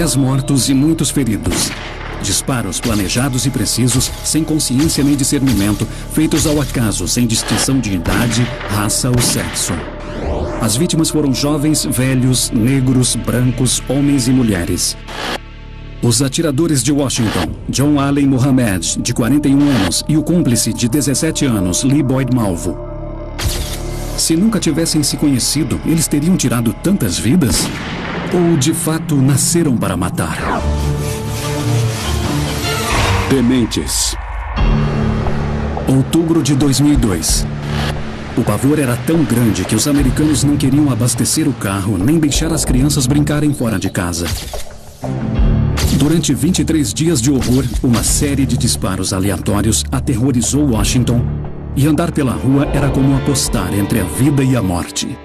10 mortos e muitos feridos. Disparos planejados e precisos, sem consciência nem discernimento, feitos ao acaso, sem distinção de idade, raça ou sexo. As vítimas foram jovens, velhos, negros, brancos, homens e mulheres. Os atiradores de Washington, John Allen Muhammad, de 41 anos, e o cúmplice de 17 anos, Lee Boyd Malvo. Se nunca tivessem se conhecido, eles teriam tirado tantas vidas? Ou, de fato, nasceram para matar? Dementes. Outubro de 2002. O pavor era tão grande que os americanos não queriam abastecer o carro nem deixar as crianças brincarem fora de casa. Durante 23 dias de horror, uma série de disparos aleatórios aterrorizou Washington, e andar pela rua era como apostar entre a vida e a morte.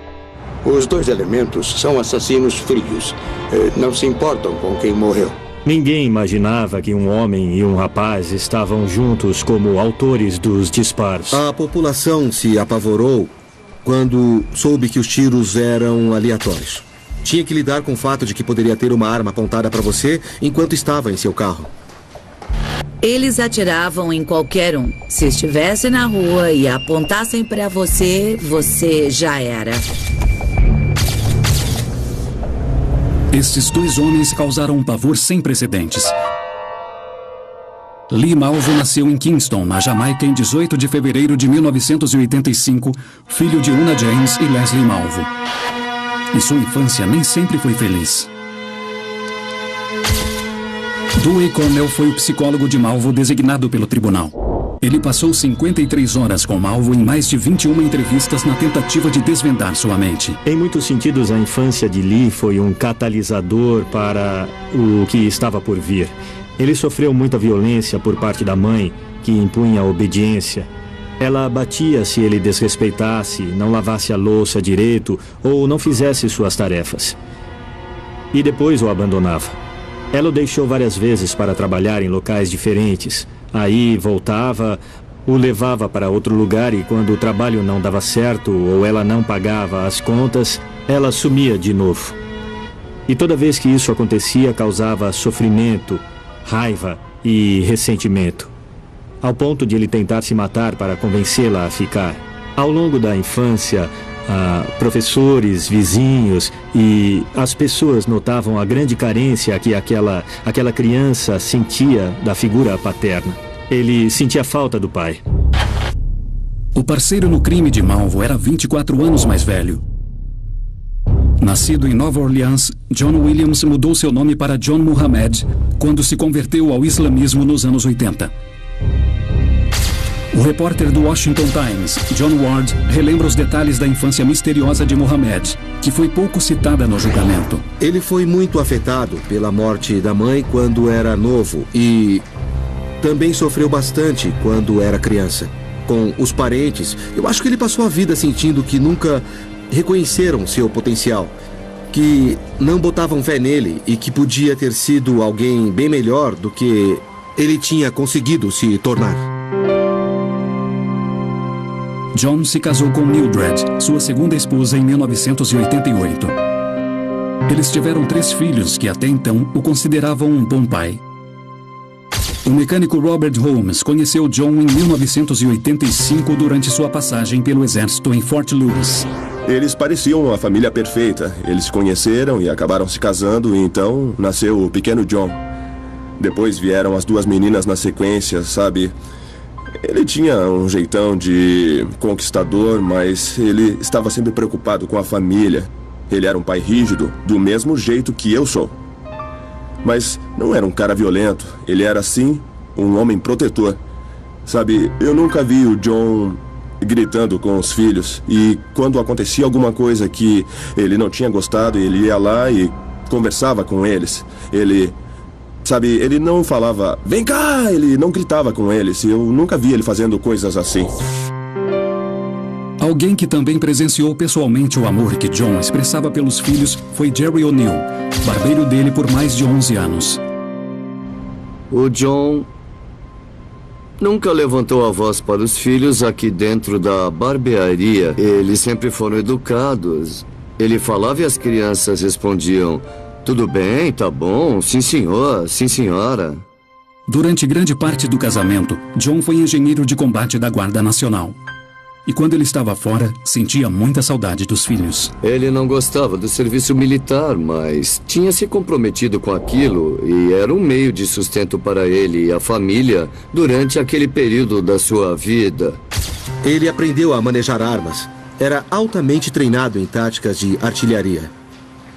Os dois elementos são assassinos frios. Não se importam com quem morreu. Ninguém imaginava que um homem e um rapaz estavam juntos como autores dos disparos. A população se apavorou quando soube que os tiros eram aleatórios. Tinha que lidar com o fato de que poderia ter uma arma apontada para você enquanto estava em seu carro. Eles atiravam em qualquer um. Se estivesse na rua e apontassem para você, você já era. Estes dois homens causaram um pavor sem precedentes. Lee Malvo nasceu em Kingston, na Jamaica, em 18 de fevereiro de 1985, filho de Una James e Leslie Malvo. E sua infância nem sempre foi feliz. Dewey Cornell foi o psicólogo de Malvo designado pelo tribunal. Ele passou 53 horas com Malvo em mais de 21 entrevistas na tentativa de desvendar sua mente. Em muitos sentidos, a infância de Lee foi um catalisador para o que estava por vir. Ele sofreu muita violência por parte da mãe, que impunha a obediência. Ela batia se ele desrespeitasse, não lavasse a louça direito ou não fizesse suas tarefas. E depois o abandonava. Ela o deixou várias vezes para trabalhar em locais diferentes. Aí voltava, o levava para outro lugar e quando o trabalho não dava certo ou ela não pagava as contas, ela sumia de novo. E toda vez que isso acontecia, causava sofrimento, raiva e ressentimento, ao ponto de ele tentar se matar para convencê-la a ficar. Ao longo da infância, professores, vizinhos e as pessoas notavam a grande carência que aquela criança sentia da figura paterna. Ele sentia falta do pai. O parceiro no crime de Malvo era 24 anos mais velho. Nascido em Nova Orleans, John Williams mudou seu nome para John Muhammad quando se converteu ao islamismo nos anos 80. O repórter do Washington Times, John Ward, relembra os detalhes da infância misteriosa de Muhammad, que foi pouco citada no julgamento. Ele foi muito afetado pela morte da mãe quando era novo e também sofreu bastante quando era criança. Com os parentes, eu acho que ele passou a vida sentindo que nunca reconheceram seu potencial, que não botavam fé nele e que podia ter sido alguém bem melhor do que ele tinha conseguido se tornar. John se casou com Mildred, sua segunda esposa, em 1988. Eles tiveram 3 filhos que até então o consideravam um bom pai. O mecânico Robert Holmes conheceu John em 1985 durante sua passagem pelo exército em Fort Lewis. Eles pareciam uma família perfeita. Eles se conheceram e acabaram se casando, e então nasceu o pequeno John. Depois vieram as 2 meninas na sequência, sabe? Ele tinha um jeitão de conquistador, mas ele estava sempre preocupado com a família. Ele era um pai rígido, do mesmo jeito que eu sou. Mas não era um cara violento. Ele era, sim, um homem protetor. Sabe, eu nunca vi o John gritando com os filhos. E quando acontecia alguma coisa que ele não tinha gostado, ele ia lá e conversava com eles. Sabe, ele não falava, vem cá, ele não gritava com eles. Eu nunca vi ele fazendo coisas assim. Alguém que também presenciou pessoalmente o amor que John expressava pelos filhos foi Jerry O'Neill, barbeiro dele por mais de 11 anos. O John nunca levantou a voz para os filhos aqui dentro da barbearia. Eles sempre foram educados. Ele falava e as crianças respondiam, Tudo bem, tá bom. Sim, senhor. Sim, senhora. Durante grande parte do casamento, John foi engenheiro de combate da Guarda Nacional. E quando ele estava fora, sentia muita saudade dos filhos. Ele não gostava do serviço militar, mas tinha se comprometido com aquilo e era um meio de sustento para ele e a família durante aquele período da sua vida. Ele aprendeu a manejar armas. Era altamente treinado em táticas de artilharia.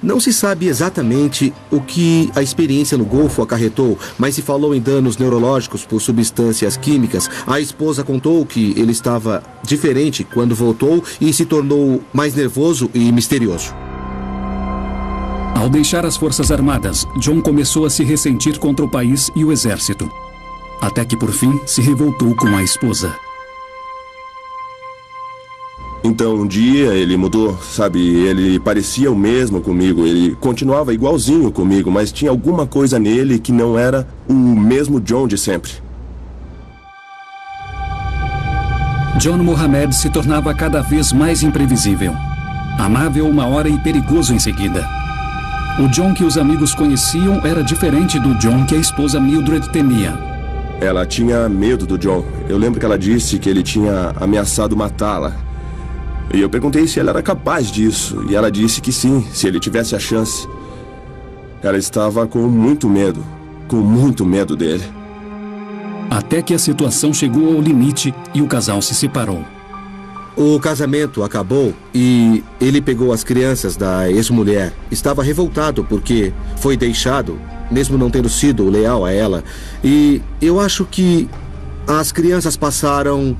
Não se sabe exatamente o que a experiência no Golfo acarretou, mas se falou em danos neurológicos por substâncias químicas. A esposa contou que ele estava diferente quando voltou e se tornou mais nervoso e misterioso. Ao deixar as Forças Armadas, John começou a se ressentir contra o país e o exército. Até que, por fim, se revoltou com a esposa. Então, um dia ele mudou, sabe? Ele parecia o mesmo comigo, ele continuava igualzinho comigo, mas tinha alguma coisa nele que não era o mesmo John de sempre. John Mohamed se tornava cada vez mais imprevisível. Amável uma hora e perigoso em seguida. O John que os amigos conheciam era diferente do John que a esposa Mildred temia. Ela tinha medo do John. Eu lembro que ela disse que ele tinha ameaçado matá-la. E eu perguntei se ela era capaz disso, e ela disse que sim, se ele tivesse a chance. Ela estava com muito medo dele. Até que a situação chegou ao limite e o casal se separou. O casamento acabou e ele pegou as crianças da ex-mulher. Estava revoltado porque foi deixado, mesmo não tendo sido leal a ela. E eu acho que as crianças passaram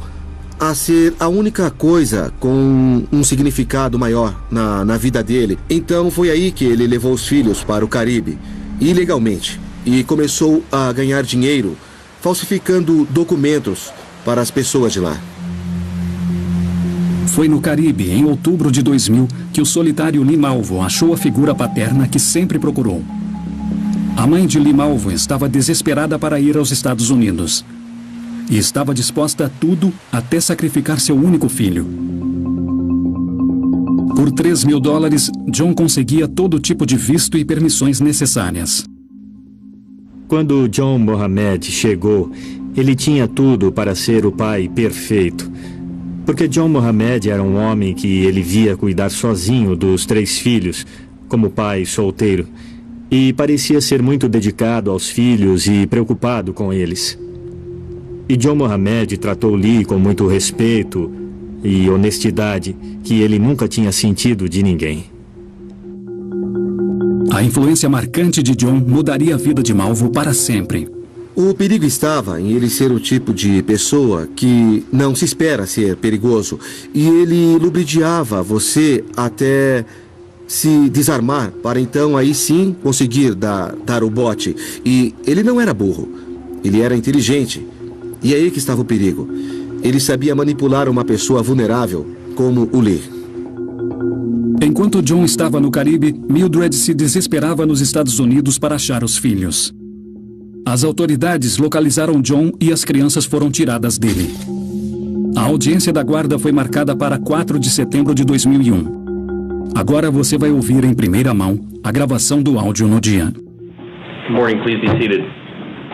a ser a única coisa com um significado maior na vida dele. Então foi aí que ele levou os filhos para o Caribe, ilegalmente, e começou a ganhar dinheiro falsificando documentos para as pessoas de lá. Foi no Caribe, em outubro de 2000, que o solitário Lee Malvo achou a figura paterna que sempre procurou. A mãe de Lee Malvo estava desesperada para ir aos Estados Unidos. E estava disposta a tudo até sacrificar seu único filho. Por $3.000, John conseguia todo tipo de visto e permissões necessárias. Quando John Mohamed chegou, ele tinha tudo para ser o pai perfeito. Porque John Mohamed era um homem que ele via cuidar sozinho dos 3 filhos, como pai solteiro, e parecia ser muito dedicado aos filhos e preocupado com eles. E John Mohamed tratou Lee com muito respeito e honestidade que ele nunca tinha sentido de ninguém. A influência marcante de John mudaria a vida de Malvo para sempre. O perigo estava em ele ser o tipo de pessoa que não se espera ser perigoso. E ele lubridiava você até se desarmar para então aí sim conseguir dar o bote. E ele não era burro, ele era inteligente. E é aí que estava o perigo. Ele sabia manipular uma pessoa vulnerável, como o Lee. Enquanto John estava no Caribe, Mildred se desesperava nos Estados Unidos para achar os filhos. As autoridades localizaram John e as crianças foram tiradas dele. A audiência da guarda foi marcada para 4 de setembro de 2001. Agora você vai ouvir em primeira mão a gravação do áudio no dia. Good morning, please be seated.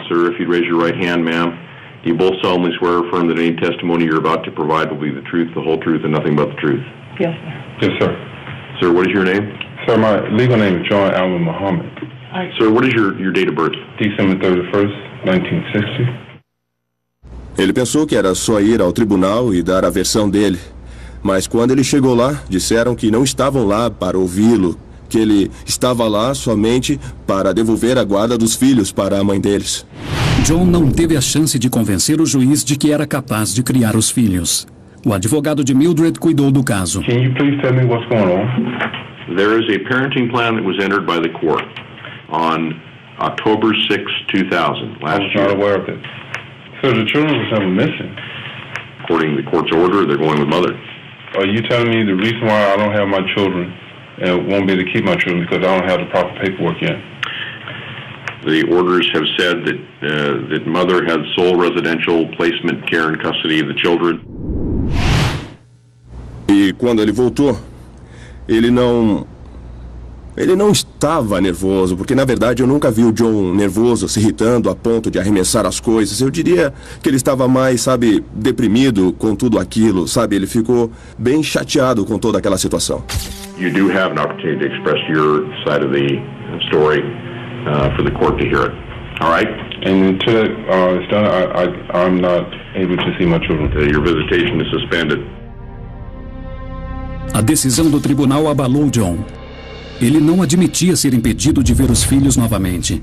Sir, if you'd raise your right hand, ma'am. Do you both solemnly swear or affirm that any testimony you're about to provide will be the truth, the whole truth, and nothing but the truth? Yes, sir. Yes, sir. Sir, what is your name? Sir, my legal name is John Alvin Muhammad. Sir, what is your date of birth? December 31st, 1960. Ele pensou que era só ir ao tribunal e dar a versão dele. Mas quando ele chegou lá, disseram que não estavam lá para ouvi-lo, que ele estava lá somente para devolver a guarda dos filhos para a mãe deles. John não teve a chance de convencer o juiz de que era capaz de criar os filhos. O advogado de Mildred cuidou do caso. Can you please tell me what's going on? There is a parenting plan that was entered by the court on October 6, 2000, last year. I'm not aware of it. So the children were never missing. According to the court's order, they're going with mother. Are you telling me the reason why I don't have my children and won't be able to keep my children because I don't have the proper paperwork yet? The orders have said that mother had sole residential placement, care, and custody of the children. E quando ele voltou, ele não Ele não estava nervoso, porque na verdade eu nunca vi o John nervoso, se irritando a ponto de arremessar as coisas. Eu diria que ele estava mais, sabe, deprimido com tudo aquilo, sabe? Ele ficou bem chateado com toda aquela situação. You do have an opportunity to express your side of the story for the court to hear it. All right? And until it's done, I'm not able to see my children. Your visitation is suspended. A decisão do tribunal abalou John. Ele não admitia ser impedido de ver os filhos novamente.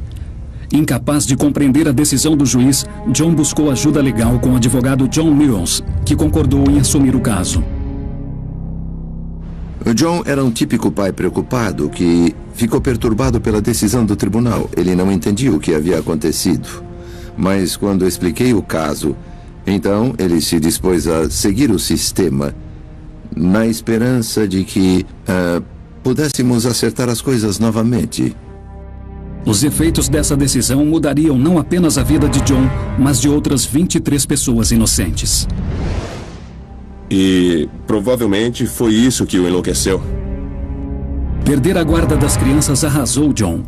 Incapaz de compreender a decisão do juiz, John buscou ajuda legal com o advogado John Mills, que concordou em assumir o caso. O John era um típico pai preocupado que ficou perturbado pela decisão do tribunal. Ele não entendia o que havia acontecido. Mas quando expliquei o caso, então ele se dispôs a seguir o sistema, na esperança de que pudéssemos acertar as coisas novamente. Os efeitos dessa decisão mudariam não apenas a vida de John, mas de outras 23 pessoas inocentes. E provavelmente foi isso que o enlouqueceu. Perder a guarda das crianças arrasou John.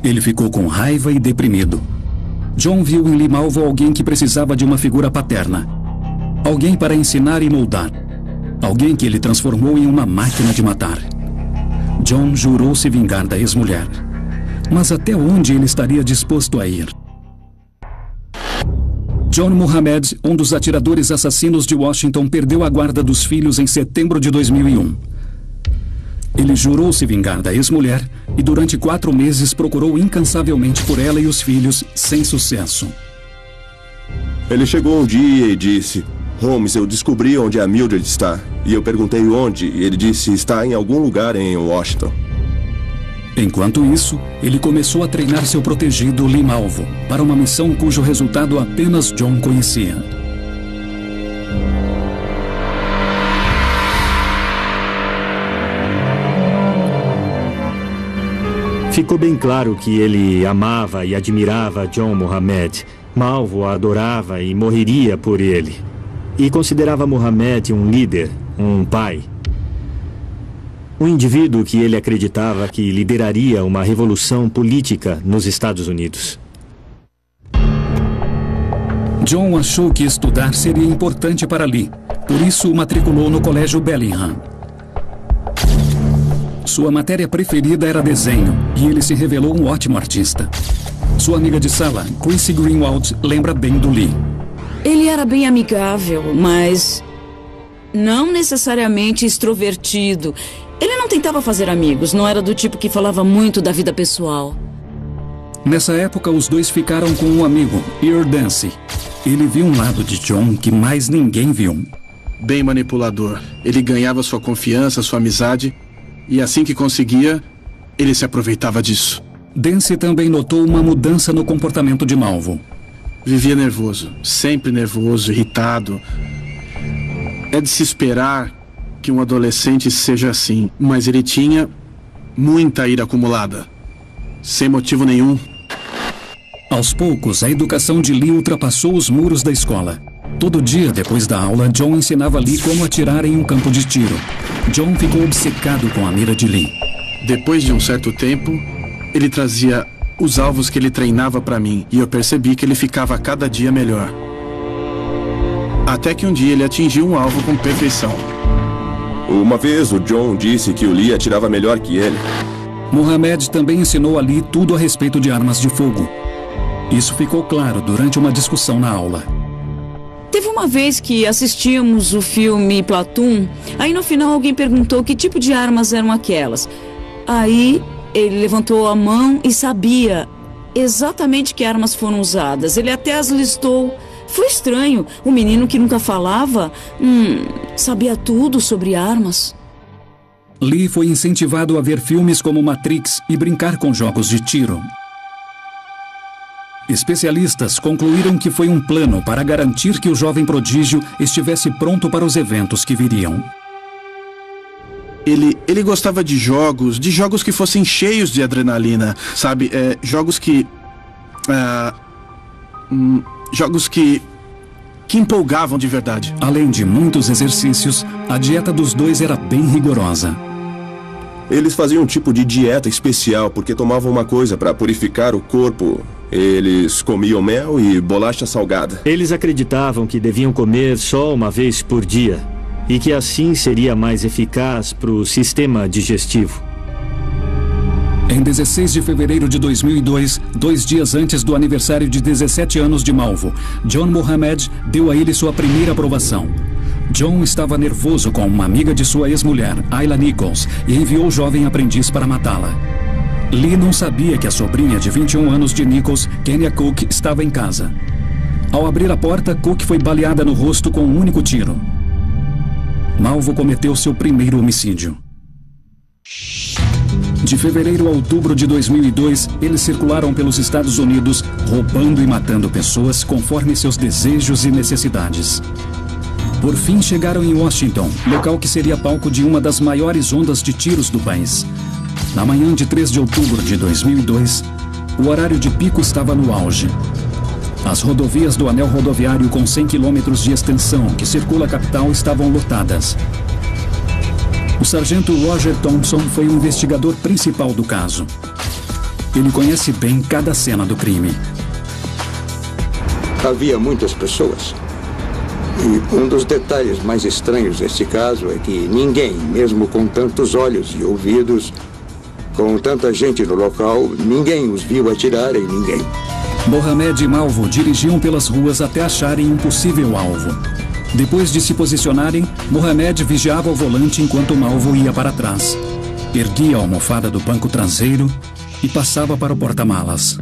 Ele ficou com raiva e deprimido. John viu em Lee Malvo alguém que precisava de uma figura paterna. Alguém para ensinar e moldar. Alguém que ele transformou em uma máquina de matar. John jurou se vingar da ex-mulher. Mas até onde ele estaria disposto a ir? John Muhammad, um dos atiradores assassinos de Washington, perdeu a guarda dos filhos em setembro de 2001. Ele jurou se vingar da ex-mulher e durante 4 meses procurou incansavelmente por ela e os filhos, sem sucesso. Ele chegou um dia e disse: Holmes, eu descobri onde a Mildred está. E eu perguntei onde, e ele disse: está em algum lugar em Washington. Enquanto isso, ele começou a treinar seu protegido Lee Malvo para uma missão cujo resultado apenas John conhecia. Ficou bem claro que ele amava e admirava John Muhammad. Malvo o adorava e morreria por ele. E considerava Muhammad um líder, um pai. Um indivíduo que ele acreditava que lideraria uma revolução política nos Estados Unidos. John achou que estudar seria importante para Lee, por isso o matriculou no colégio Bellingham. Sua matéria preferida era desenho, e ele se revelou um ótimo artista. Sua amiga de sala, Chrissy Greenwald, lembra bem do Lee. Ele era bem amigável, mas não necessariamente extrovertido. Ele não tentava fazer amigos, não era do tipo que falava muito da vida pessoal. Nessa época, os dois ficaram com um amigo, Earl Dancy. Ele viu um lado de John que mais ninguém viu. Bem manipulador. Ele ganhava sua confiança, sua amizade, e assim que conseguia, ele se aproveitava disso. Dancy também notou uma mudança no comportamento de Malvo. Vivia nervoso, sempre nervoso, irritado. É de se esperar que um adolescente seja assim, mas ele tinha muita ira acumulada, sem motivo nenhum. Aos poucos, a educação de Lee ultrapassou os muros da escola. Todo dia, depois da aula, John ensinava Lee como atirar em um campo de tiro. John ficou obcecado com a mira de Lee. Depois de um certo tempo, ele trazia os alvos que ele treinava para mim, e eu percebi que ele ficava cada dia melhor. Até que um dia ele atingiu um alvo com perfeição. Uma vez o John disse que o Lee atirava melhor que ele. Muhammad também ensinou a Lee tudo a respeito de armas de fogo. Isso ficou claro durante uma discussão na aula. Teve uma vez que assistimos o filme Platoon, aí no final alguém perguntou que tipo de armas eram aquelas. Aí ele levantou a mão e sabia exatamente que armas foram usadas. Ele até as listou. Foi estranho. O menino que nunca falava, sabia tudo sobre armas. Lee foi incentivado a ver filmes como Matrix e brincar com jogos de tiro. Especialistas concluíram que foi um plano para garantir que o jovem prodígio estivesse pronto para os eventos que viriam. Ele gostava de jogos que fossem cheios de adrenalina, sabe? Jogos que empolgavam de verdade. Além de muitos exercícios, a dieta dos dois era bem rigorosa. Eles faziam um tipo de dieta especial porque tomavam uma coisa para purificar o corpo. Eles comiam mel e bolacha salgada. Eles acreditavam que deviam comer só uma vez por dia e que assim seria mais eficaz para o sistema digestivo. Em 16 de fevereiro de 2002, 2 dias antes do aniversário de 17 anos de Malvo, John Mohamed deu a ele sua primeira aprovação. John estava nervoso com uma amiga de sua ex-mulher, Ayla Nichols, e enviou o jovem aprendiz para matá-la. Lee não sabia que a sobrinha de 21 anos de Nichols, Kenya Cook, estava em casa. Ao abrir a porta, Cook foi baleada no rosto com um único tiro. Malvo cometeu seu primeiro homicídio. De fevereiro a outubro de 2002, eles circularam pelos Estados Unidos, roubando e matando pessoas conforme seus desejos e necessidades. Por fim, chegaram em Washington, local que seria palco de uma das maiores ondas de tiros do país. Na manhã de 3 de outubro de 2002, o horário de pico estava no auge. As rodovias do anel rodoviário com 100 quilômetros de extensão que circula a capital estavam lotadas. O sargento Roger Thompson foi o investigador principal do caso. Ele conhece bem cada cena do crime. Havia muitas pessoas. E um dos detalhes mais estranhos deste caso é que ninguém, mesmo com tantos olhos e ouvidos, com tanta gente no local, ninguém os viu atirar em ninguém. Mohamed e Malvo dirigiam pelas ruas até acharem um possível alvo. Depois de se posicionarem, Mohamed vigiava o volante enquanto Malvo ia para trás. Erguia a almofada do banco traseiro e passava para o porta-malas.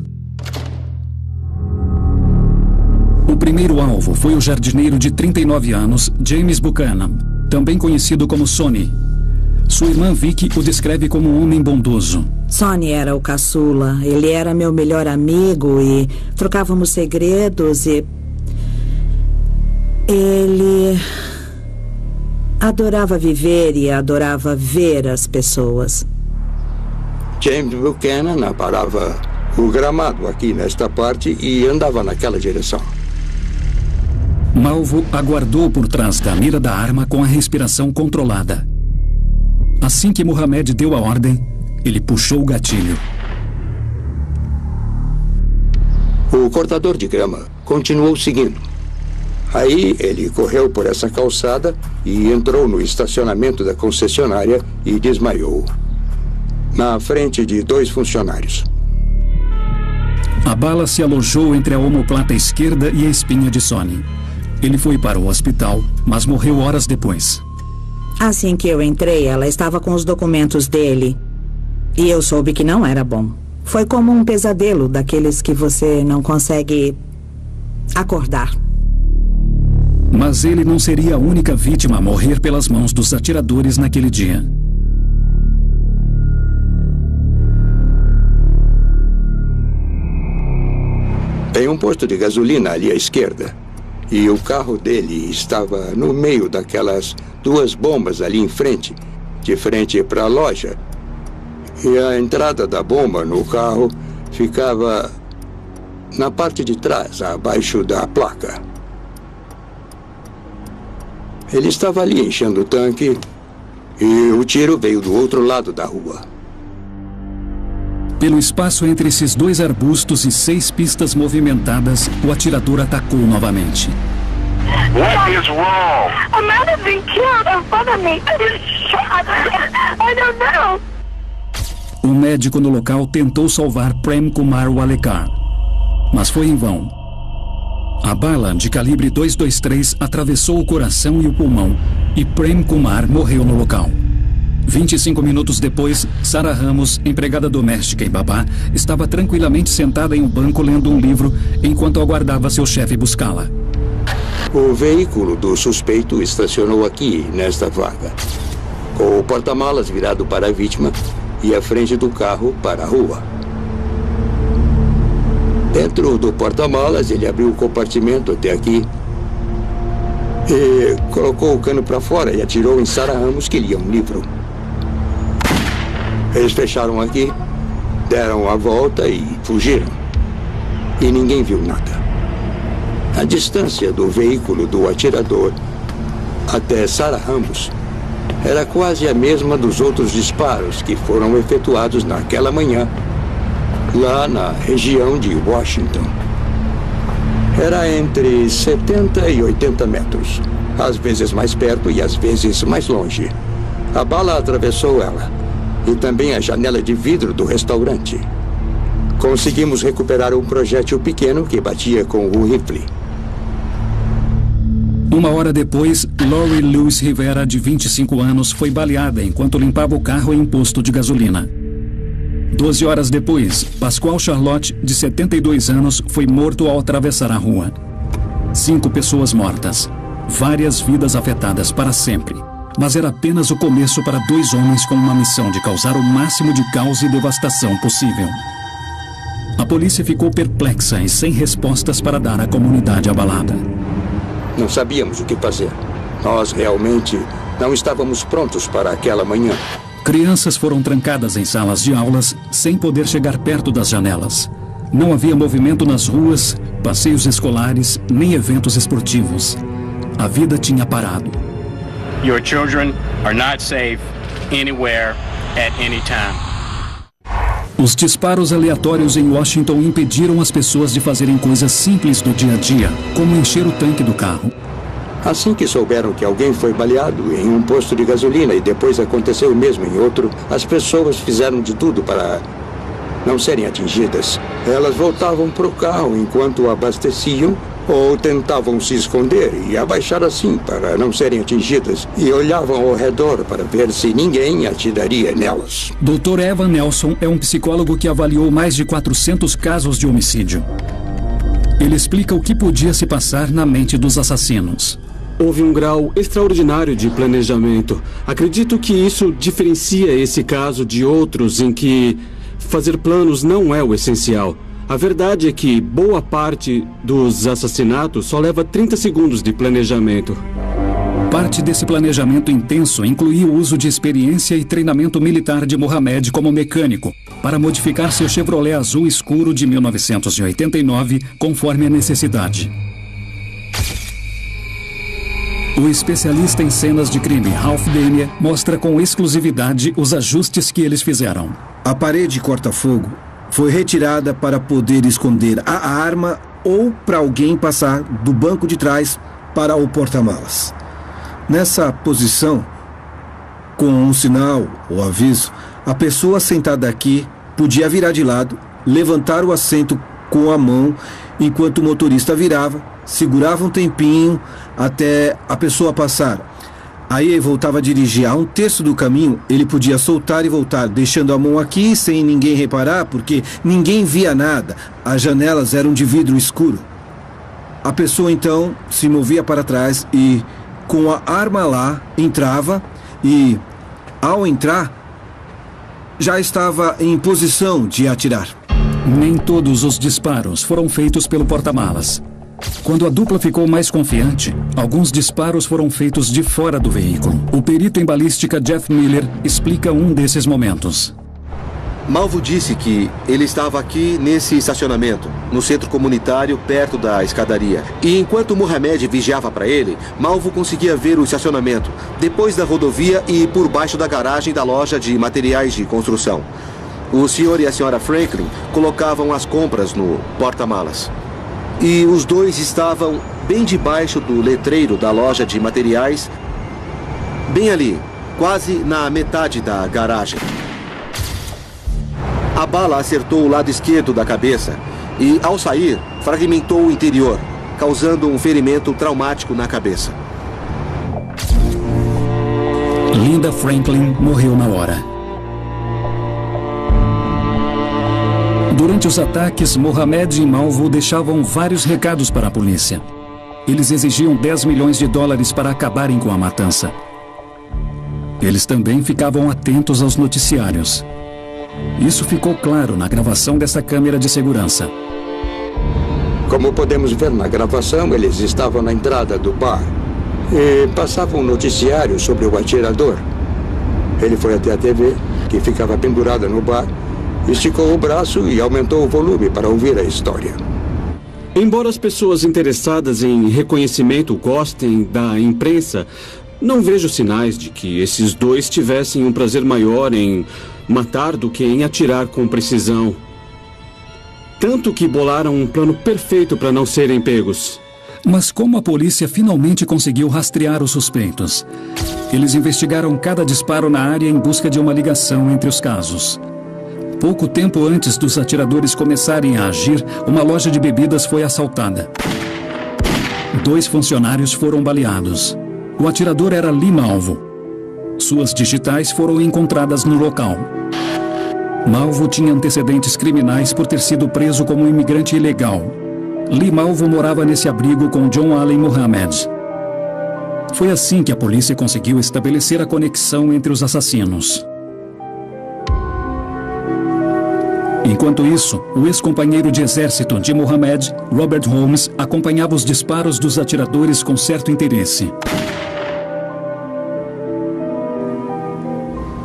O primeiro alvo foi o jardineiro de 39 anos, James Buchanan, também conhecido como Sonny. Sua irmã Vicky o descreve como um homem bondoso. Sonny era o caçula. Ele era meu melhor amigo e trocávamos segredos e... Ele adorava viver e adorava ver as pessoas. James Buchanan aparava o gramado aqui nesta parte e andava naquela direção. Malvo aguardou por trás da mira da arma com a respiração controlada. Assim que Mohamed deu a ordem, ele puxou o gatilho. O cortador de grama continuou seguindo. Aí ele correu por essa calçada e entrou no estacionamento da concessionária e desmaiou, na frente de 2 funcionários. A bala se alojou entre a omoplata esquerda e a espinha de Sonny. Ele foi para o hospital, mas morreu horas depois. Assim que eu entrei, ela estava com os documentos dele. E eu soube que não era bom. Foi como um pesadelo daqueles que você não consegue acordar. Mas ele não seria a única vítima a morrer pelas mãos dos atiradores naquele dia. Tem um posto de gasolina ali à esquerda. E o carro dele estava no meio daquelas 2 bombas ali em frente, de frente para a loja. E a entrada da bomba no carro ficava na parte de trás, abaixo da placa. Ele estava ali enchendo o tanque e o tiro veio do outro lado da rua. Pelo espaço entre esses 2 arbustos e 6 pistas movimentadas, o atirador atacou novamente. What is wrong? A man has been killed in front of me. I was shot. I don't know. O médico no local tentou salvar Prem Kumar Walekar, mas foi em vão. A bala de calibre .223 atravessou o coração e o pulmão, e Prem Kumar morreu no local. 25 minutos depois, Sarah Ramos, empregada doméstica e babá, estava tranquilamente sentada em um banco lendo um livro enquanto aguardava seu chefe buscá-la. O veículo do suspeito estacionou aqui, nesta vaga, com o porta-malas virado para a vítima e a frente do carro para a rua. Dentro do porta-malas, ele abriu o compartimento até aqui e colocou o cano para fora e atirou em Sarah Ramos, que lia um livro. Eles fecharam aqui, deram a volta e fugiram. E ninguém viu nada. A distância do veículo do atirador até Sarah Ramos era quase a mesma dos outros disparos que foram efetuados naquela manhã, lá na região de Washington. Era entre 70 e 80 metros, às vezes mais perto e às vezes mais longe. A bala atravessou ela e também a janela de vidro do restaurante. Conseguimos recuperar um projétil pequeno que batia com o rifle. Uma hora depois, Lori Lewis Rivera, de 25 anos, foi baleada enquanto limpava o carro em um posto de gasolina. 12 horas depois, Pascoal Charlotte, de 72 anos, foi morto ao atravessar a rua. 5 pessoas mortas. Várias vidas afetadas para sempre. Mas era apenas o começo para 2 homens com uma missão de causar o máximo de caos e devastação possível. A polícia ficou perplexa e sem respostas para dar à comunidade abalada. Não sabíamos o que fazer. Nós realmente não estávamos prontos para aquela manhã. Crianças foram trancadas em salas de aulas sem poder chegar perto das janelas. Não havia movimento nas ruas, passeios escolares, nem eventos esportivos. A vida tinha parado. Your children are not safe anywhere at any time. Os disparos aleatórios em Washington impediram as pessoas de fazerem coisas simples do dia a dia, como encher o tanque do carro. Assim que souberam que alguém foi baleado em um posto de gasolina e depois aconteceu o mesmo em outro, as pessoas fizeram de tudo para não serem atingidas. Elas voltavam para o carro enquanto abasteciam ou tentavam se esconder e abaixar assim para não serem atingidas e olhavam ao redor para ver se ninguém atiraria nelas. Dr. Evan Nelson é um psicólogo que avaliou mais de 400 casos de homicídio. Ele explica o que podia se passar na mente dos assassinos. Houve um grau extraordinário de planejamento. Acredito que isso diferencia esse caso de outros em que fazer planos não é o essencial. A verdade é que boa parte dos assassinatos só leva 30 segundos de planejamento. Parte desse planejamento intenso incluía o uso de experiência e treinamento militar de Mohamed como mecânico, para modificar seu Chevrolet azul escuro de 1989 conforme a necessidade. O especialista em cenas de crime, Ralph Dania, mostra com exclusividade os ajustes que eles fizeram. A parede corta-fogo foi retirada para poder esconder a arma ou para alguém passar do banco de trás para o porta-malas. Nessa posição, com um sinal ou aviso, a pessoa sentada aqui podia virar de lado, levantar o assento com a mão enquanto o motorista virava, segurava um tempinho até a pessoa passar. Aí ele voltava a dirigir. A um terço do caminho, ele podia soltar e voltar, deixando a mão aqui sem ninguém reparar, porque ninguém via nada. As janelas eram de vidro escuro. A pessoa então se movia para trás e, com a arma lá, entrava e, ao entrar, já estava em posição de atirar. Nem todos os disparos foram feitos pelo porta-malas. Quando a dupla ficou mais confiante, alguns disparos foram feitos de fora do veículo. O perito em balística Jeff Miller explica um desses momentos. Malvo disse que ele estava aqui nesse estacionamento, no centro comunitário, perto da escadaria. E enquanto Mohamed vigiava para ele, Malvo conseguia ver o estacionamento, depois da rodovia e por baixo da garagem da loja de materiais de construção. O senhor e a senhora Franklin colocavam as compras no porta-malas. E os dois estavam bem debaixo do letreiro da loja de materiais, bem ali, quase na metade da garagem. A bala acertou o lado esquerdo da cabeça e, ao sair, fragmentou o interior, causando um ferimento traumático na cabeça. Linda Franklin morreu na hora. Durante os ataques, Mohamed e Malvo deixavam vários recados para a polícia. Eles exigiam $10 milhões para acabarem com a matança. Eles também ficavam atentos aos noticiários. Isso ficou claro na gravação dessa câmera de segurança. Como podemos ver na gravação, eles estavam na entrada do bar e passavam um noticiário sobre o atirador. Ele foi até a TV, que ficava pendurada no bar, esticou o braço e aumentou o volume para ouvir a história. Embora as pessoas interessadas em reconhecimento gostem da imprensa, Não vejo sinais de que esses dois tivessem um prazer maior em matar do que em atirar com precisão. Tanto que bolaram um plano perfeito para não serem pegos. Mas como a polícia finalmente conseguiu rastrear os suspeitos? Eles investigaram cada disparo na área em busca de uma ligação entre os casos. Pouco tempo antes dos atiradores começarem a agir, uma loja de bebidas foi assaltada. 2 funcionários foram baleados. O atirador era Lee Malvo. Suas digitais foram encontradas no local. Malvo tinha antecedentes criminais por ter sido preso como imigrante ilegal. Lee Malvo morava nesse abrigo com John Allen Muhammad. Foi assim que a polícia conseguiu estabelecer a conexão entre os assassinos. Enquanto isso, o ex-companheiro de exército de Muhammad, Robert Holmes, acompanhava os disparos dos atiradores com certo interesse.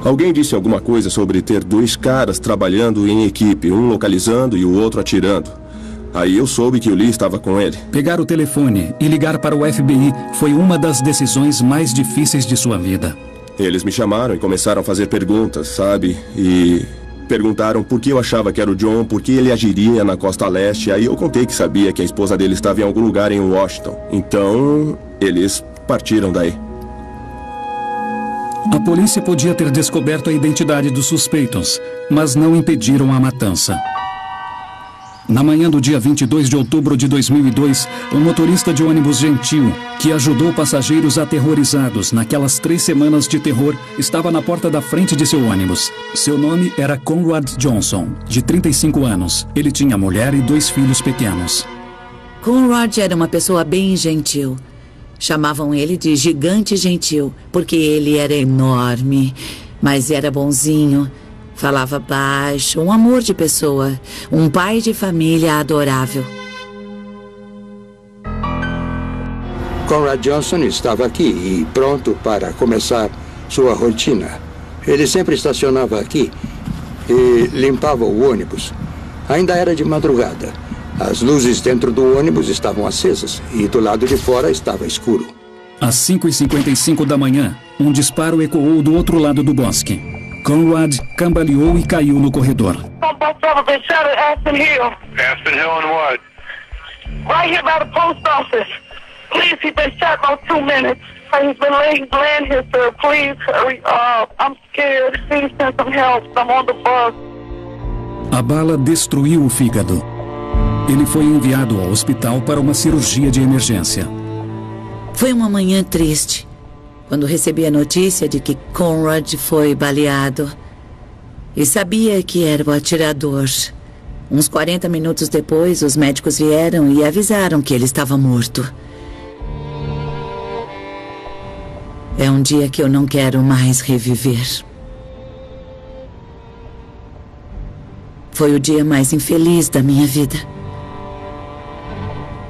Alguém disse alguma coisa sobre ter 2 caras trabalhando em equipe, um localizando e o outro atirando. Aí eu soube que o Lee estava com ele. Pegar o telefone e ligar para o FBI foi uma das decisões mais difíceis de sua vida. Eles me chamaram e começaram a fazer perguntas, sabe? E perguntaram por que eu achava que era o John, por que ele agiria na costa leste. Aí eu contei que sabia que a esposa dele estava em algum lugar em Washington. Então, eles partiram daí. A polícia podia ter descoberto a identidade dos suspeitos, mas não impediram a matança. Na manhã do dia 22 de outubro de 2002, um motorista de ônibus gentil, que ajudou passageiros aterrorizados naquelas 3 semanas de terror, estava na porta da frente de seu ônibus. Seu nome era Conrad Johnson, de 35 anos. Ele tinha mulher e 2 filhos pequenos. Conrad era uma pessoa bem gentil. Chamavam ele de Gigante Gentil, porque ele era enorme, mas era bonzinho. Falava baixo, um amor de pessoa, um pai de família adorável. Conrad Johnson estava aqui e pronto para começar sua rotina. Ele sempre estacionava aqui e limpava o ônibus. Ainda era de madrugada. As luzes dentro do ônibus estavam acesas e do lado de fora estava escuro. Às 5h55 da manhã, um disparo ecoou do outro lado do bosque. Conrad cambaleou e caiu no corredor. Aspen Hill. Aspen Hill and what? Right here by the post office. Please, he's been shot about 2 minutes. He's been laying here, sir. Please hurry up. I'm scared. Please send some help. I'm on the bus. A bala destruiu o fígado. Ele foi enviado ao hospital para uma cirurgia de emergência. Foi uma manhã triste, quando recebi a notícia de que Conrad foi baleado. E sabia que era o atirador. Uns 40 minutos depois, os médicos vieram e avisaram que ele estava morto. É um dia que eu não quero mais reviver. Foi o dia mais infeliz da minha vida.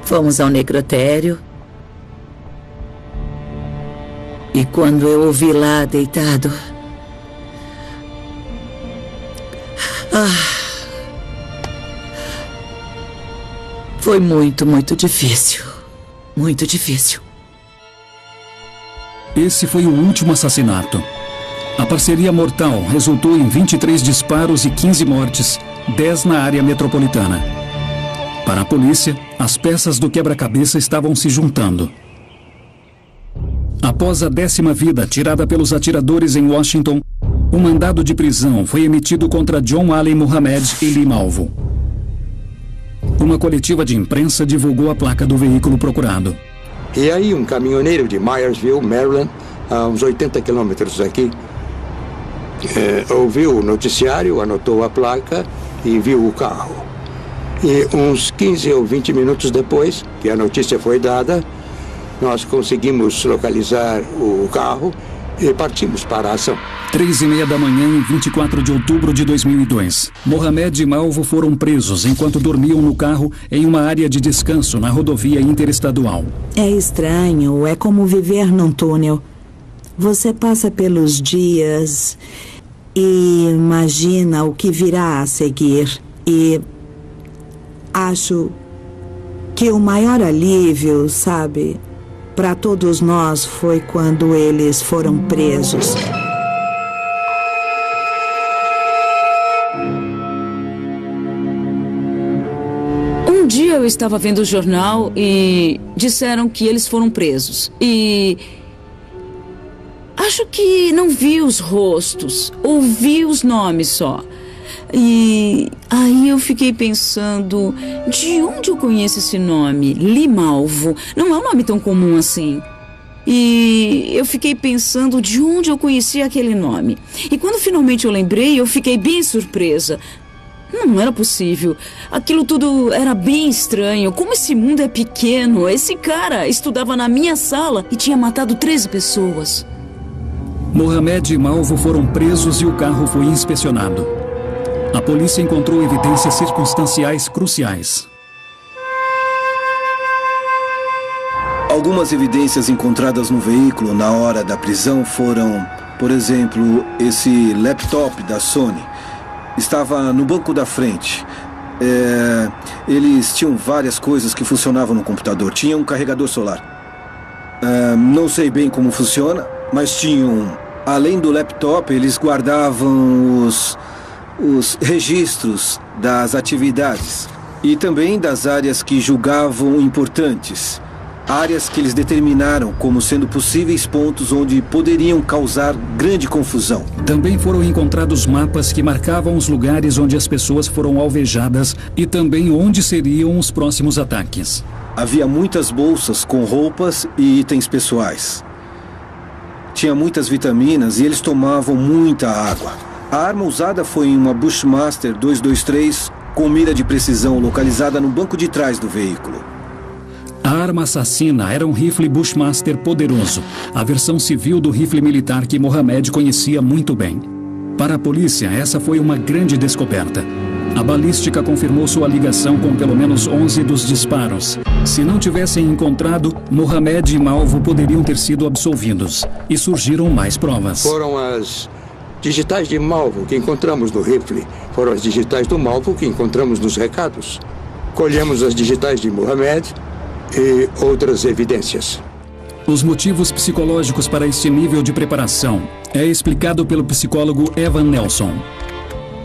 Fomos ao necrotério. E quando eu o vi lá deitado... foi muito, muito difícil. Muito difícil. Esse foi o último assassinato. A parceria mortal resultou em 23 disparos e 15 mortes, 10 na área metropolitana. Para a polícia, as peças do quebra-cabeça estavam se juntando. Após a 10ª vida tirada pelos atiradores em Washington, um mandado de prisão foi emitido contra John Allen Muhammad e Lee Malvo. Uma coletiva de imprensa divulgou a placa do veículo procurado. E aí um caminhoneiro de Myersville, Maryland, a uns 80 quilômetros daqui, ouviu o noticiário, anotou a placa e viu o carro. E uns 15 ou 20 minutos depois que a notícia foi dada, nós conseguimos localizar o carro e partimos para a ação. 3h30 da manhã, em 24 de outubro de 2002. Mohamed e Malvo foram presos enquanto dormiam no carro em uma área de descanso na rodovia interestadual. É estranho, é como viver num túnel. Você passa pelos dias e imagina o que virá a seguir. E acho que o maior alívio, sabe, para todos nós foi quando eles foram presos. Um dia eu estava vendo o jornal e disseram que eles foram presos. E acho que não vi os rostos, ouvi os nomes só. E aí eu fiquei pensando, de onde eu conheço esse nome? Lee Malvo. Não é um nome tão comum assim. E eu fiquei pensando de onde eu conhecia aquele nome. E quando finalmente eu lembrei, eu fiquei bem surpresa. Não era possível. Aquilo tudo era bem estranho. Como esse mundo é pequeno. Esse cara estudava na minha sala e tinha matado 13 pessoas. Mohamed e Malvo foram presos e o carro foi inspecionado. A polícia encontrou evidências circunstanciais cruciais. Algumas evidências encontradas no veículo na hora da prisão foram, por exemplo, esse laptop da Sony. Estava no banco da frente. Eles tinham várias coisas que funcionavam no computador. Tinha um carregador solar. Não sei bem como funciona, mas tinham... Além do laptop, eles guardavam os registros das atividades e também das áreas que julgavam importantes. Áreas que eles determinaram como sendo possíveis pontos onde poderiam causar grande confusão. Também foram encontrados mapas que marcavam os lugares onde as pessoas foram alvejadas e também onde seriam os próximos ataques. Havia muitas bolsas com roupas e itens pessoais. Tinha muitas vitaminas e eles tomavam muita água. A arma usada foi uma Bushmaster 223 com mira de precisão localizada no banco de trás do veículo. A arma assassina era um rifle Bushmaster poderoso, a versão civil do rifle militar que Mohamed conhecia muito bem. Para a polícia, essa foi uma grande descoberta. A balística confirmou sua ligação com pelo menos 11 dos disparos. Se não tivessem encontrado, Mohamed e Malvo poderiam ter sido absolvidos. E surgiram mais provas. Foram as digitais de Malvo que encontramos no rifle. Foram as digitais do Malvo que encontramos nos recados. Colhemos as digitais de Mohamed e outras evidências. Os motivos psicológicos para este nível de preparação é explicado pelo psicólogo Evan Nelson.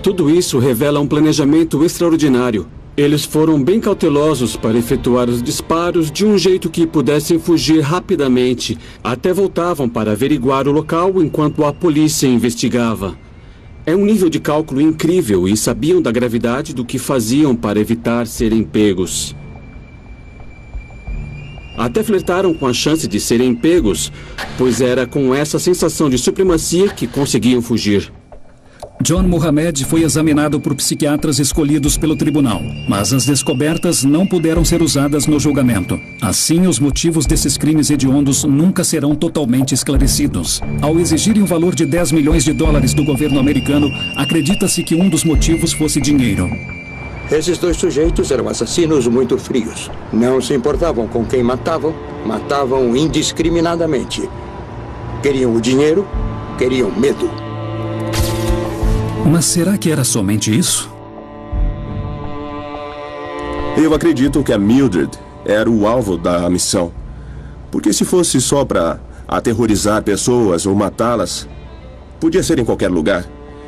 Tudo isso revela um planejamento extraordinário. Eles foram bem cautelosos para efetuar os disparos de um jeito que pudessem fugir rapidamente. Até voltavam para averiguar o local enquanto a polícia investigava. É um nível de cálculo incrível e sabiam da gravidade do que faziam para evitar serem pegos. Até flertaram com a chance de serem pegos, pois era com essa sensação de supremacia que conseguiam fugir. John Mohamed foi examinado por psiquiatras escolhidos pelo tribunal, mas as descobertas não puderam ser usadas no julgamento. Assim, os motivos desses crimes hediondos nunca serão totalmente esclarecidos. Ao exigirem um valor de $10 milhões do governo americano, acredita-se que um dos motivos fosse dinheiro. Esses dois sujeitos eram assassinos muito frios. Não se importavam com quem matavam, matavam indiscriminadamente. Queriam o dinheiro, queriam medo. Mas será que era somente isso? Eu acredito que a Mildred era o alvo da missão. Porque se fosse só para aterrorizar pessoas ou matá-las, podia ser em qualquer lugar.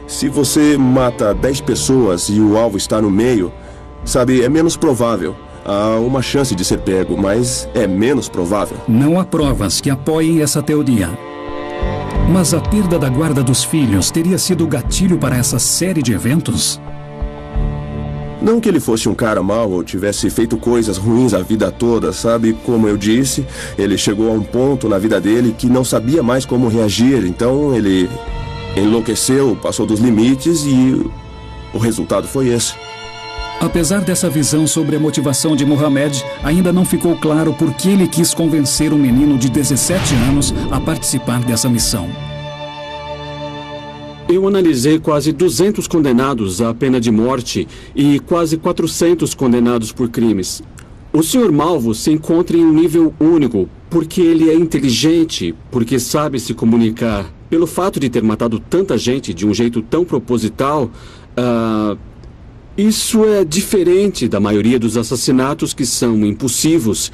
Se você mata 10 pessoas e o alvo está no meio, sabe, é menos provável. Há uma chance de ser pego, mas é menos provável. Não há provas que apoiem essa teoria. Mas a perda da guarda dos filhos teria sido o gatilho para essa série de eventos? Não que ele fosse um cara mau ou tivesse feito coisas ruins a vida toda, sabe? Como eu disse, ele chegou a um ponto na vida dele que não sabia mais como reagir, então ele enlouqueceu, passou dos limites e o resultado foi esse. Apesar dessa visão sobre a motivação de Mohamed, ainda não ficou claro por que ele quis convencer um menino de 17 anos a participar dessa missão. Eu analisei quase 200 condenados à pena de morte e quase 400 condenados por crimes. O Sr. Malvo se encontra em um nível único, porque ele é inteligente, porque sabe se comunicar. Pelo fato de ter matado tanta gente de um jeito tão proposital, isso é diferente da maioria dos assassinatos que são impulsivos,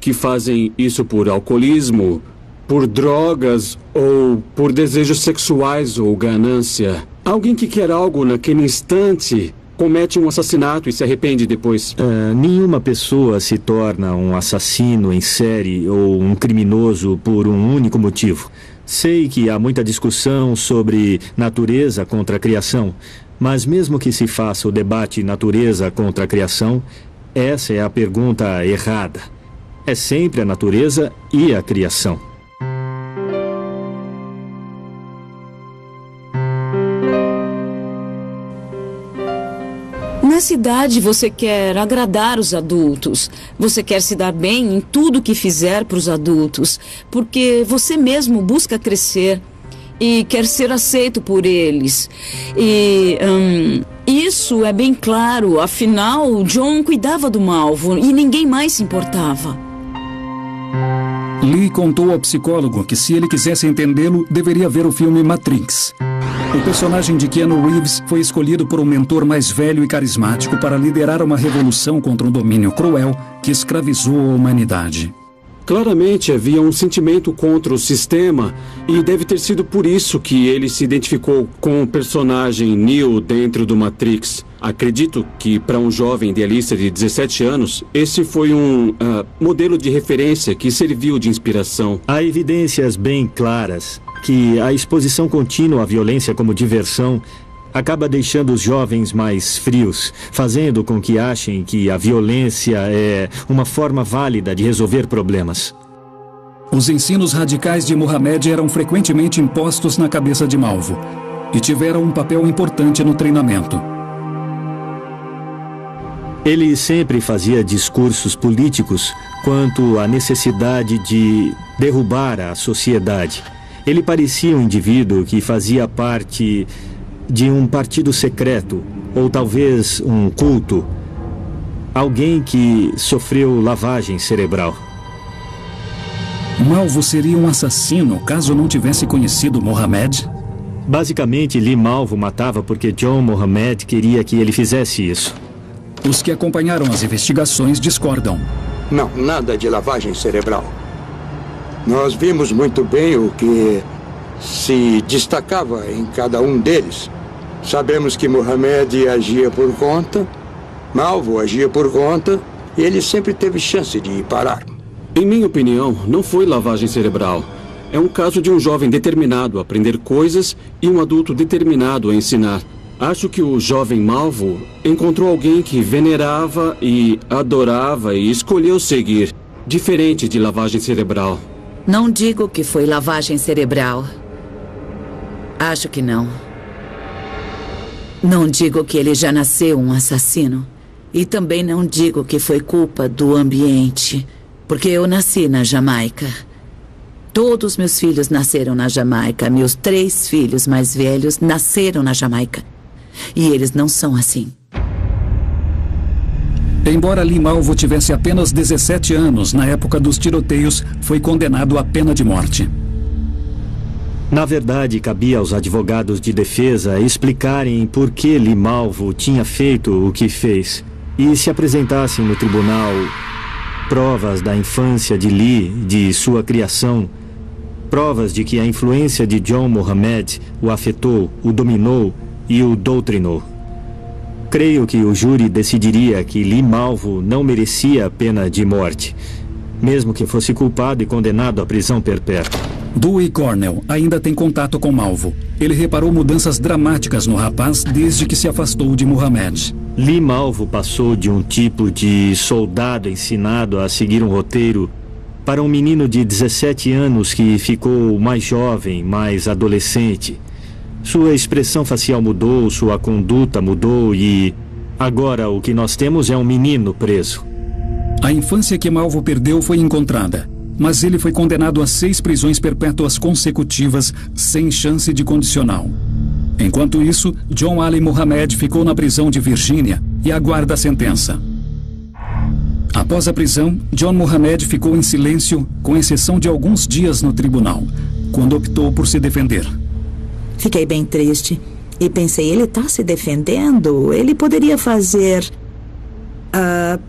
que fazem isso por alcoolismo, por drogas ou por desejos sexuais ou ganância. Alguém que quer algo naquele instante comete um assassinato e se arrepende depois. Nenhuma pessoa se torna um assassino em série ou um criminoso por um único motivo. Sei que há muita discussão sobre natureza contra a criação, mas mesmo que se faça o debate natureza contra a criação, essa é a pergunta errada. É sempre a natureza e a criação. Nessa idade você quer agradar os adultos, você quer se dar bem em tudo que fizer para os adultos, porque você mesmo busca crescer e quer ser aceito por eles. E isso é bem claro, afinal, John cuidava do Malvo e ninguém mais se importava. Lee contou ao psicólogo que se ele quisesse entendê-lo, deveria ver o filme Matrix. O personagem de Keanu Reeves foi escolhido por um mentor mais velho e carismático para liderar uma revolução contra um domínio cruel que escravizou a humanidade. Claramente havia um sentimento contra o sistema e deve ter sido por isso que ele se identificou com o personagem Neo dentro do Matrix. Acredito que para um jovem idealista de 17 anos, esse foi um modelo de referência que serviu de inspiração. Há evidências bem claras que a exposição contínua à violência como diversão acaba deixando os jovens mais frios, fazendo com que achem que a violência é uma forma válida de resolver problemas. Os ensinos radicais de Mohammed eram frequentemente impostos na cabeça de Malvo e tiveram um papel importante no treinamento. Ele sempre fazia discursos políticos quanto à necessidade de derrubar a sociedade. Ele parecia um indivíduo que fazia parte de um partido secreto, ou talvez um culto. Alguém que sofreu lavagem cerebral. Malvo seria um assassino caso não tivesse conhecido Mohammed? Basicamente, Lee Malvo matava porque John Mohammed queria que ele fizesse isso. Os que acompanharam as investigações discordam. Não, nada de lavagem cerebral. Nós vimos muito bem o que se destacava em cada um deles. Sabemos que Mohammed agia por conta, Malvo agia por conta, e ele sempre teve chance de parar. Em minha opinião, não foi lavagem cerebral. É um caso de um jovem determinado a aprender coisas e um adulto determinado a ensinar. Acho que o jovem Malvo encontrou alguém que venerava e adorava e escolheu seguir, diferente de lavagem cerebral. Não digo que foi lavagem cerebral. Acho que não. Não digo que ele já nasceu um assassino. E também não digo que foi culpa do ambiente, porque eu nasci na Jamaica. Todos meus filhos nasceram na Jamaica. Meus 3 filhos mais velhos nasceram na Jamaica. E eles não são assim. Embora Lee Malvo tivesse apenas 17 anos na época dos tiroteios, foi condenado à pena de morte. Na verdade, cabia aos advogados de defesa explicarem por que Lee Malvo tinha feito o que fez e se apresentassem no tribunal provas da infância de Lee, de sua criação, provas de que a influência de John Mohammed o afetou, o dominou e o doutrinou. Creio que o júri decidiria que Lee Malvo não merecia a pena de morte, mesmo que fosse culpado e condenado à prisão perpétua. Dewey Cornell ainda tem contato com Malvo. Ele reparou mudanças dramáticas no rapaz desde que se afastou de Mohammed. Lee Malvo passou de um tipo de soldado ensinado a seguir um roteiro para um menino de 17 anos que ficou mais jovem, mais adolescente. Sua expressão facial mudou, sua conduta mudou e agora o que nós temos é um menino preso. A infância que Malvo perdeu foi encontrada, mas ele foi condenado a 6 prisões perpétuas consecutivas sem chance de condicional. Enquanto isso, John Ali Mohammed ficou na prisão de Virgínia e aguarda a sentença. Após a prisão, John Mohammed ficou em silêncio, com exceção de alguns dias no tribunal, quando optou por se defender. Fiquei bem triste e pensei, ele está se defendendo, ele poderia fazer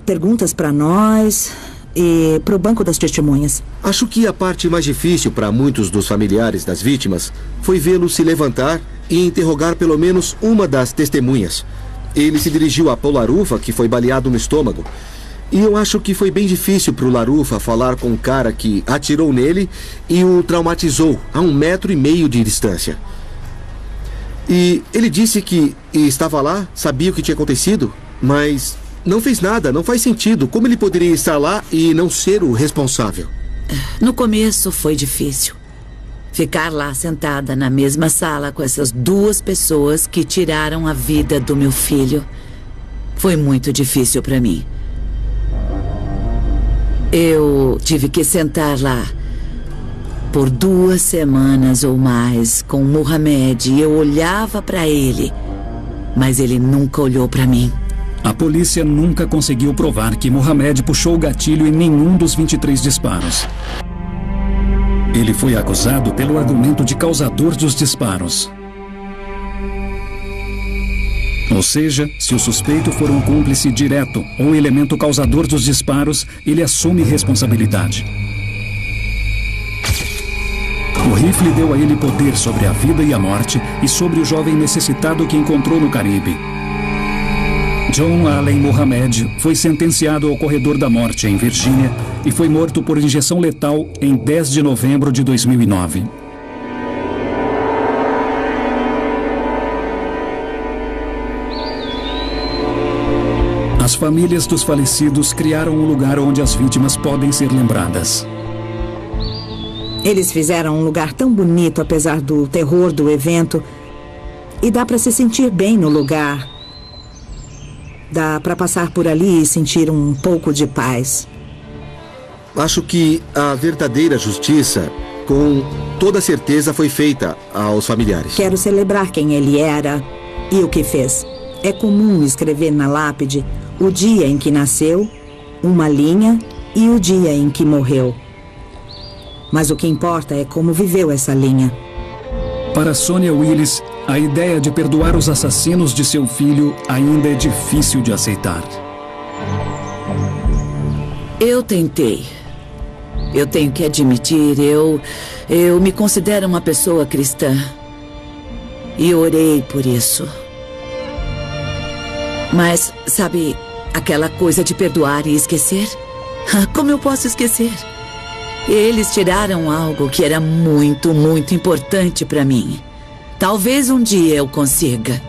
perguntas para nós, e para o banco das testemunhas. Acho que a parte mais difícil para muitos dos familiares das vítimas foi vê-lo se levantar e interrogar pelo menos uma das testemunhas. Ele se dirigiu a Paul Larufa, que foi baleado no estômago. E eu acho que foi bem difícil para o Larufa falar com o cara que atirou nele e o traumatizou a 1,5 metro de distância. E ele disse que estava lá, sabia o que tinha acontecido, mas não fez nada, não faz sentido. Como ele poderia estar lá e não ser o responsável? No começo foi difícil. Ficar lá sentada na mesma sala com essas 2 pessoas que tiraram a vida do meu filho foi muito difícil para mim. Eu tive que sentar lá por 2 semanas ou mais com Mohamed e eu olhava para ele, mas ele nunca olhou para mim. A polícia nunca conseguiu provar que Mohamed puxou o gatilho em nenhum dos 23 disparos. Ele foi acusado pelo argumento de causador dos disparos. Ou seja, se o suspeito for um cúmplice direto ou elemento causador dos disparos, ele assume responsabilidade. O rifle deu a ele poder sobre a vida e a morte e sobre o jovem necessitado que encontrou no Caribe. John Allen Mohamed foi sentenciado ao corredor da morte em Virgínia e foi morto por injeção letal em 10 de novembro de 2009. As famílias dos falecidos criaram um lugar onde as vítimas podem ser lembradas. Eles fizeram um lugar tão bonito, apesar do terror do evento. E dá para se sentir bem no lugar. Dá para passar por ali e sentir um pouco de paz. Acho que a verdadeira justiça, com toda certeza, foi feita aos familiares. Quero celebrar quem ele era e o que fez. É comum escrever na lápide o dia em que nasceu, uma linha e o dia em que morreu. Mas o que importa é como viveu essa linha. Para Sonia Willis, a ideia de perdoar os assassinos de seu filho ainda é difícil de aceitar. Eu tentei. Eu tenho que admitir, eu me considero uma pessoa cristã. E orei por isso. Mas, sabe, aquela coisa de perdoar e esquecer? Como eu posso esquecer? Eles tiraram algo que era muito, muito importante para mim. Talvez um dia eu consiga.